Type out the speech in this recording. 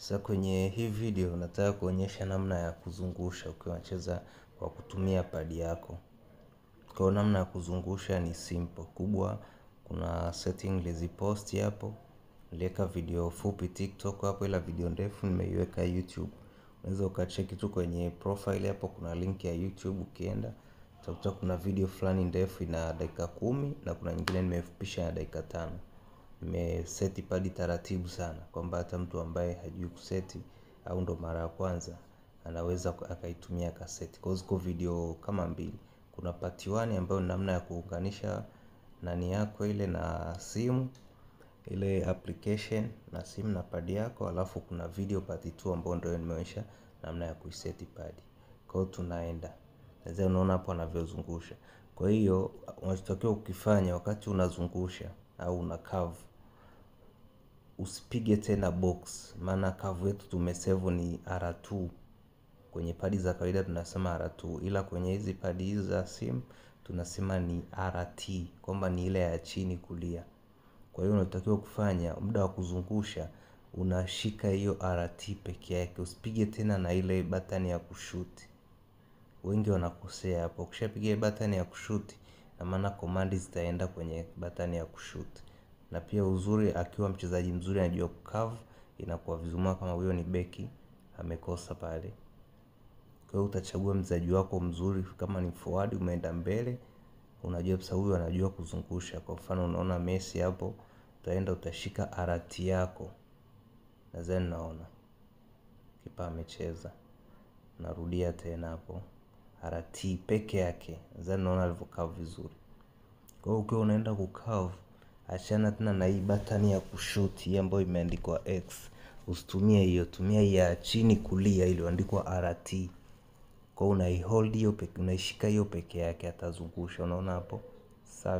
Sasa kwenye hii video nataka kuonyesha namna ya kuzungusha ukiwa unacheza kwa kutumia pad yako. Kwa namna ya kuzungusha ni simple. Kubwa kuna setting niliziposti hapo. Niliweka video fupi TikTok hapo, ila video ndefu nimeiweka YouTube. Unaweza ukacheki tu kwenye profile hapo, kuna link ya YouTube. Ukienda utakuta kuna video fulani ndefu ina dakika 10 na kuna nyingine nimefupisha ya dakika 5. Nimeseti padi taratibu sana kwamba hata mtu ambaye hajui kuseti au ndo mara ya kwanza anaweza akaitumia kaseti. Kwa ziko video kama mbili. Kuna part 1 ambayo ni namna ya kuunganisha nani yako ile na simu, ile application na simu na padi yako, alafu kuna video part 2 ambayo ndio nimeonyesha namna ya kuiseti padi. Kwa hiyo tunaenda. Sasa unaona hapo anavyozungusha. Kwa hiyo unachotakiwa ukifanya wakati unazungusha au una curve, usipige tena box, maana curve yetu tumesave ni R2. Kwenye padi za kawaida tunasema R2, ila kwenye hizi padi hizi za simu tunasema ni RT, kwamba ni ile ya chini kulia. Kwa hiyo unatakiwa kufanya muda wa kuzungusha unashika hiyo RT peke yake, usipige tena na ile button ya kushoot. Wengi wanakosea hapo. Ukishapiga button ya kushoot, na maana command zitaenda kwenye button ya kushoot. Na pia uzuri akiwa mchezaji mzuri anajua kucurve, inakuwa vizuri. Kama huyo ni beki amekosa pale. Kwa hiyo utachagua mchezaji wako mzuri. Kama ni forward umeenda mbele, unajua sasa huyo anajua kuzungusha. Kwa mfano unaona Messi hapo, utaenda utashika RT yako. Nadhani naona kipa amecheza. Narudia tena hapo, RT peke yake. Nadhani naona alivyokaa vizuri. Kwa hiyo ukiwa unaenda kucurve, achana tena na hii button ya kushoot hii ambayo imeandikwa X. Usitumie hiyo, tumia hii ya chini kulia iliyoandikwa RT. Kwa hiyo unaihold hiyo peke, unaishika hiyo peke yake atazungusha. Unaona hapo? Sawa.